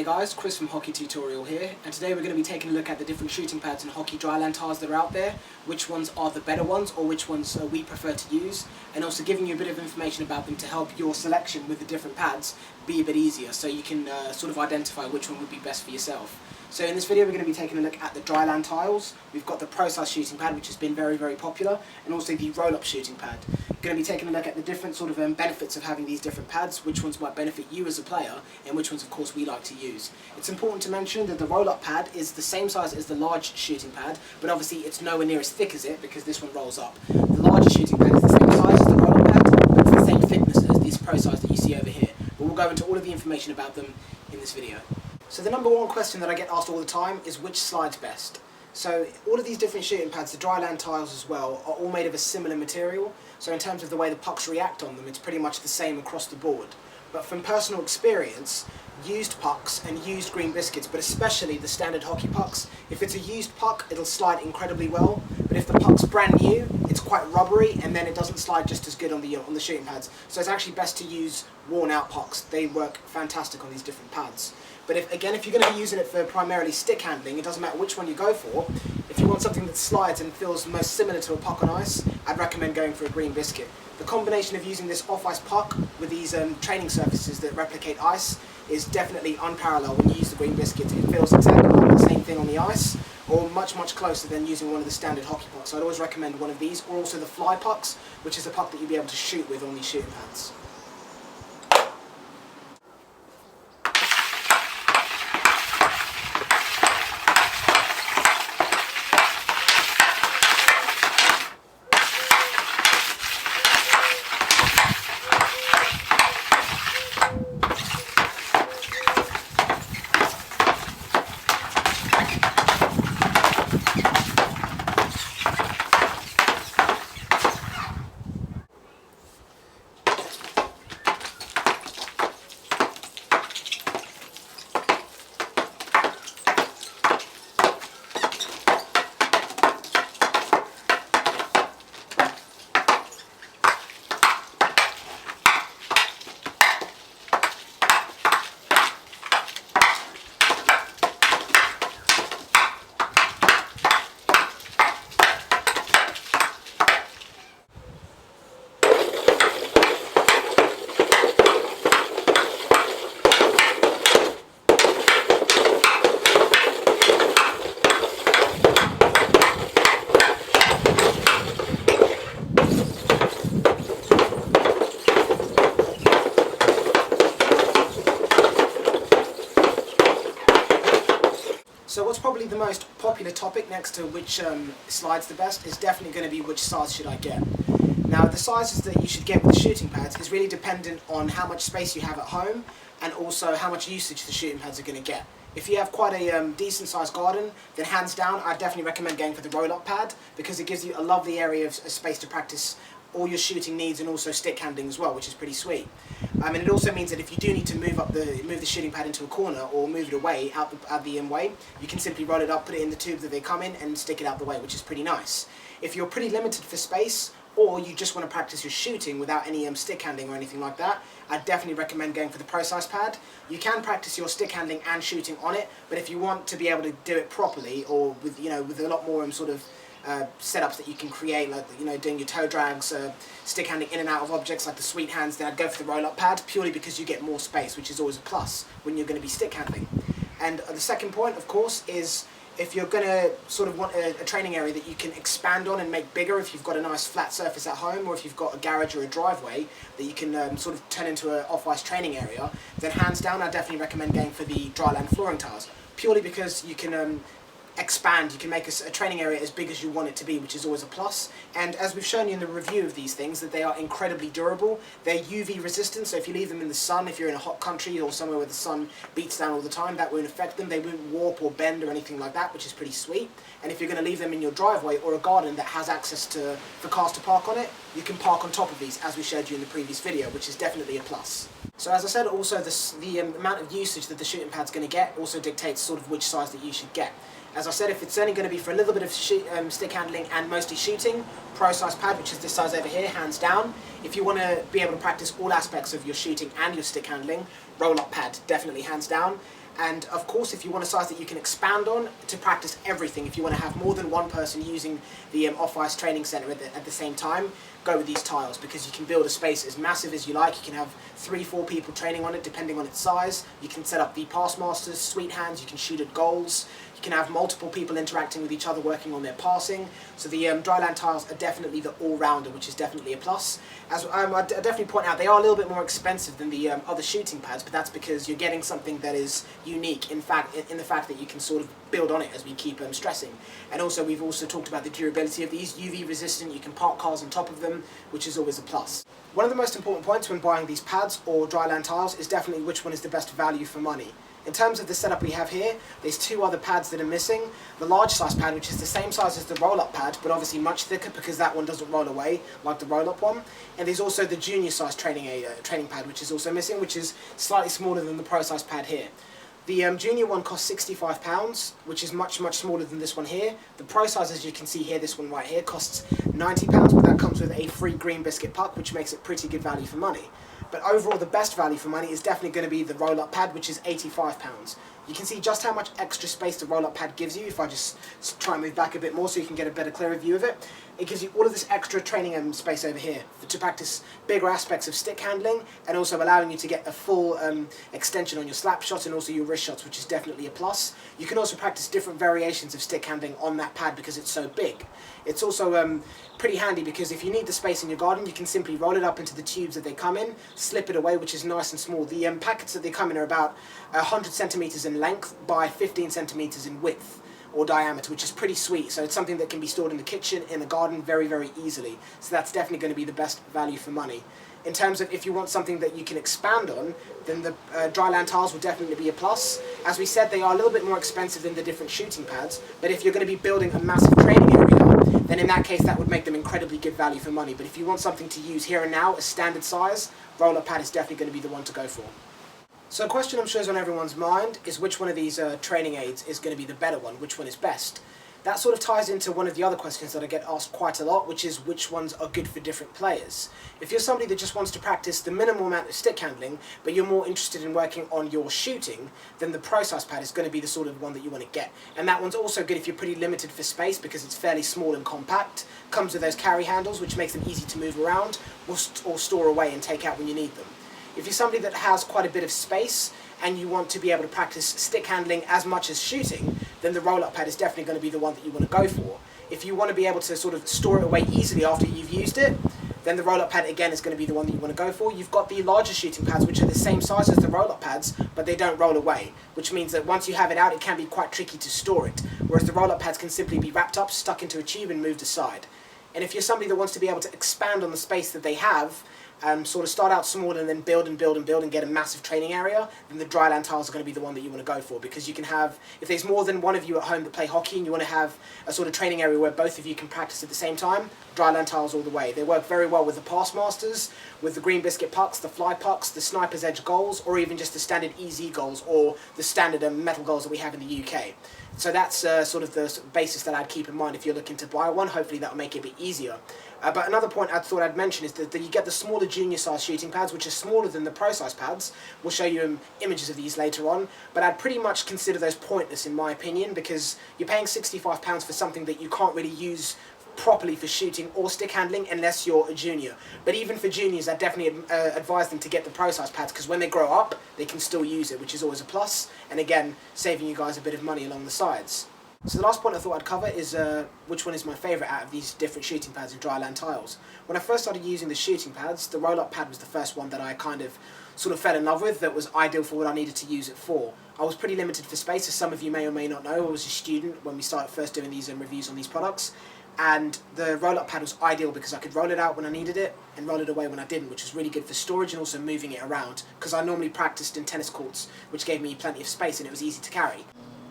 guys, Chris from Hockey Tutorial here, and today we're going to be taking a look at the different shooting pads and hockey dryland tiles that are out there, which ones are the better ones or which ones we prefer to use, and also giving you a bit of information about them to help your selection with the different pads be a bit easier so you can sort of identify which one would be best for yourself. So in this video we're going to be taking a look at the dryland tiles. We've got the Pro Size shooting pad, which has been very popular, and also the roll-up shooting pad. We're going to be taking a look at the different sort of benefits of having these different pads, which ones might benefit you as a player, and which ones of course we like to use. It's important to mention that the roll-up pad is the same size as the large shooting pad, but obviously it's nowhere near as thick as it because this one rolls up. The larger shooting pad is the same size as the roll-up pad, but it's the same thickness as this Pro Size that you see over here. But we'll go into all of the information about them in this video. So the number one question that I get asked all the time is which slides best. So all of these different shooting pads, the dryland tiles as well, are all made of a similar material. So in terms of the way the pucks react on them, it's pretty much the same across the board. But from personal experience, used pucks and used green biscuits, but especially the standard hockey pucks, if it's a used puck, it'll slide incredibly well. But if the puck's brand new, it's quite rubbery, and then it doesn't slide just as good on the shooting pads. So it's actually best to use worn out pucks. They work fantastic on these different pads. But if you're going to be using it for primarily stick handling, it doesn't matter which one you go for. If you want something that slides and feels most similar to a puck on ice, I'd recommend going for a green biscuit. The combination of using this off-ice puck with these training surfaces that replicate ice is definitely unparalleled when you use the green biscuit. It feels exactly like the same thing on the ice, or much closer than using one of the standard hockey pucks. So I'd always recommend one of these, or also the fly pucks, which is a puck that you'll be able to shoot with on these shooting pads. So what's probably the most popular topic next to which slides the best is definitely going to be which size should I get. Now the sizes that you should get with the shooting pads is really dependent on how much space you have at home and also how much usage the shooting pads are going to get. If you have quite a decent sized garden, then hands down I'd definitely recommend going for the roll-up pad because it gives you a lovely area of space to practice all your shooting needs and also stick handling as well, which is pretty sweet. And it also means that if you do need to move the shooting pad into a corner or move it away out the way, you can simply roll it up, put it in the tube that they come in, and stick it out the way, which is pretty nice. If you're pretty limited for space, or you just want to practice your shooting without any stick handling or anything like that, I'd definitely recommend going for the Pro Size pad. You can practice your stick handling and shooting on it, but if you want to be able to do it properly, or with with a lot more sort of setups that you can create, like doing your toe drags, stick handling in and out of objects like the sweet hands, then I'd go for the roll-up pad purely because you get more space, which is always a plus when you're going to be stick handling. And the second point, of course, is if you're going to sort of want a training area that you can expand on and make bigger, if you've got a nice flat surface at home, or if you've got a garage or a driveway that you can sort of turn into an off-ice training area, then hands down I'd definitely recommend going for the dryland flooring tiles, purely because you can expand, you can make a training area as big as you want it to be, which is always a plus. And as we've shown you in the review of these things, that they are incredibly durable. They're UV resistant, so if you leave them in the sun, if you're in a hot country or somewhere where the sun beats down all the time, that won't affect them. They won't warp or bend or anything like that, which is pretty sweet. And if you're going to leave them in your driveway or a garden that has access for cars to park on it, you can park on top of these, as we showed you in the previous video, which is definitely a plus. So as I said, also the amount of usage that the shooting pad's going to get also dictates sort of which size that you should get. As I said, if it's only going to be for a little bit of stick handling and mostly shooting, Pro Size pad, which is this size over here, hands down. If you want to be able to practice all aspects of your shooting and your stick handling, roll-up pad, definitely hands down. And of course, if you want a size that you can expand on to practice everything, if you want to have more than one person using the off-ice training centre at the same time, go with these tiles, because you can build a space as massive as you like. You can have 3-4 people training on it depending on its size. You can set up the pass masters, sweet hands, you can shoot at goals. You can have multiple people interacting with each other, working on their passing. So the dryland tiles are definitely the all-rounder, which is definitely a plus. As I definitely point out, they are a little bit more expensive than the other shooting pads, but that's because you're getting something that is unique. In fact, in the fact that you can sort of build on it, as we keep stressing. And also, we've also talked about the durability of these, UV resistant. You can park cars on top of them, which is always a plus. One of the most important points when buying these pads or dryland tiles is definitely which one is the best value for money. In terms of the setup we have here, there's 2 other pads that are missing. The large size pad, which is the same size as the roll-up pad, but obviously much thicker because that one doesn't roll away like the roll-up one. And there's also the junior size training pad, which is also missing, which is slightly smaller than the pro size pad here. The junior one costs £65, which is much smaller than this one here. The pro size, as you can see here, this one right here, costs £90, but that comes with a free green biscuit puck, which makes it pretty good value for money. But overall, the best value for money is definitely going to be the roll-up pad, which is £85. You can see just how much extra space the roll-up pad gives you. If I just try and move back a bit more so you can get a better, clearer view of it. It gives you all of this extra training space over here to practice bigger aspects of stick handling, and also allowing you to get a full extension on your slap shots and also your wrist shots, which is definitely a plus. You can also practice different variations of stick handling on that pad because it's so big. It's also pretty handy because if you need the space in your garden, you can simply roll it up into the tubes that they come in, slip it away, which is nice and small. The packets that they come in are about 100 centimeters in length by 15 centimeters in width or diameter, which is pretty sweet. So it's something that can be stored in the kitchen, in the garden, very easily. So that's definitely going to be the best value for money. In terms of if you want something that you can expand on, then the dryland tiles will definitely be a plus. As we said, they are a little bit more expensive than the different shooting pads, but if you're going to be building a massive training area, then in that case that would make them incredibly good value for money. But if you want something to use here and now, a standard size, roll-up pad is definitely going to be the one to go for. So a question I'm sure is on everyone's mind is which one of these training aids is going to be the better one, which one is best? That sort of ties into one of the other questions that I get asked quite a lot, which is which ones are good for different players. If you're somebody that just wants to practice the minimal amount of stick handling, but you're more interested in working on your shooting, then the pro size pad is going to be the sort of one that you want to get. And that one's also good if you're pretty limited for space because it's fairly small and compact, comes with those carry handles which makes them easy to move around or store away and take out when you need them. If you're somebody that has quite a bit of space and you want to be able to practice stick handling as much as shooting, then the roll-up pad is definitely going to be the one that you want to go for. If you want to be able to sort of store it away easily after you've used it, then the roll-up pad again is going to be the one that you want to go for. You've got the larger shooting pads which are the same size as the roll-up pads, but they don't roll away, which means that once you have it out, it can be quite tricky to store it, whereas the roll-up pads can simply be wrapped up, stuck into a tube and moved aside. And if you're somebody that wants to be able to expand on the space that they have, sort of start out small and then build and get a massive training area, then the dryland tiles are going to be the one that you want to go for, because you can have, if there's more than one of you at home that play hockey and you want to have a sort of training area where both of you can practice at the same time, dryland tiles all the way. They work very well with the pass masters, with the green biscuit pucks, the fly pucks, the sniper's edge goals, or even just the standard EZ goals or the standard metal goals that we have in the UK. So that's sort of the basis that I'd keep in mind if you're looking to buy one. Hopefully that will make it a bit easier. But another point I thought I'd mention is that you get the smaller junior size shooting pads, which are smaller than the pro size pads. We'll show you images of these later on, but I'd pretty much consider those pointless in my opinion, because you're paying £65 for something that you can't really use properly for shooting or stick handling unless you're a junior. But even for juniors, I definitely advise them to get the pro size pads, because when they grow up they can still use it, which is always a plus, and again saving you guys a bit of money along the sides. So the last point I thought I'd cover is which one is my favourite out of these different shooting pads and dryland tiles. When I first started using the shooting pads, the roll-up pad was the first one that I kind of sort of fell in love with, that was ideal for what I needed to use it for. I was pretty limited for space, as some of you may or may not know. I was a student when we started first doing these reviews on these products, and the roll-up pad was ideal because I could roll it out when I needed it and roll it away when I didn't, which was really good for storage and also moving it around, because I normally practiced in tennis courts, which gave me plenty of space and it was easy to carry.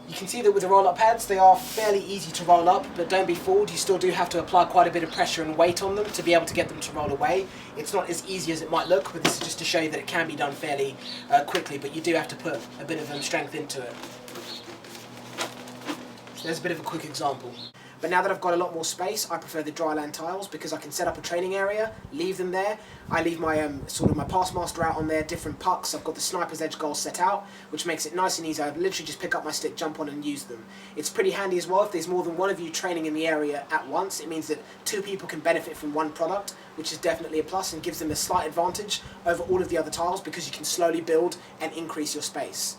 You can see that with the roll-up pads, they are fairly easy to roll up, but don't be fooled, you still do have to apply quite a bit of pressure and weight on them to be able to get them to roll away. It's not as easy as it might look, but this is just to show you that it can be done fairly quickly, but you do have to put a bit of strength into it. So there's a bit of a quick example. But now that I've got a lot more space, I prefer the dryland tiles because I can set up a training area, leave them there. I leave my sort of my Passmaster out on there, different pucks. I've got the Sniper's Edge goals set out, which makes it nice and easy. I literally just pick up my stick, jump on and use them. It's pretty handy as well if there's more than one of you training in the area at once. It means that 2 people can benefit from one product, which is definitely a plus and gives them a slight advantage over all of the other tiles because you can slowly build and increase your space.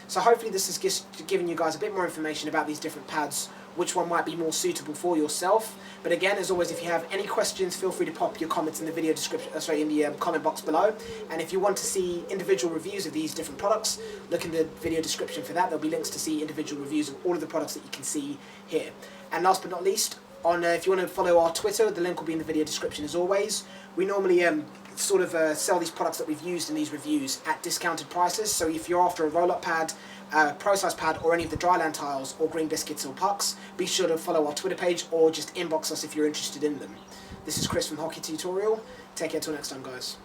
So hopefully this has just given you guys a bit more information about these different pads, which one might be more suitable for yourself. But again, as always, if you have any questions, feel free to pop your comments in the video description, in the comment box below. And if you want to see individual reviews of these different products, look in the video description for that. There'll be links to see individual reviews of all of the products that you can see here. And last but not least, if you want to follow our Twitter, the link will be in the video description as always. We normally sell these products that we've used in these reviews at discounted prices. So if you're after a roll-up pad, pro-size pad, or any of the dryland tiles or green biscuits or pucks, be sure to follow our Twitter page or just inbox us if you're interested in them. This is Chris from Hockey Tutorial. Take care till next time, guys.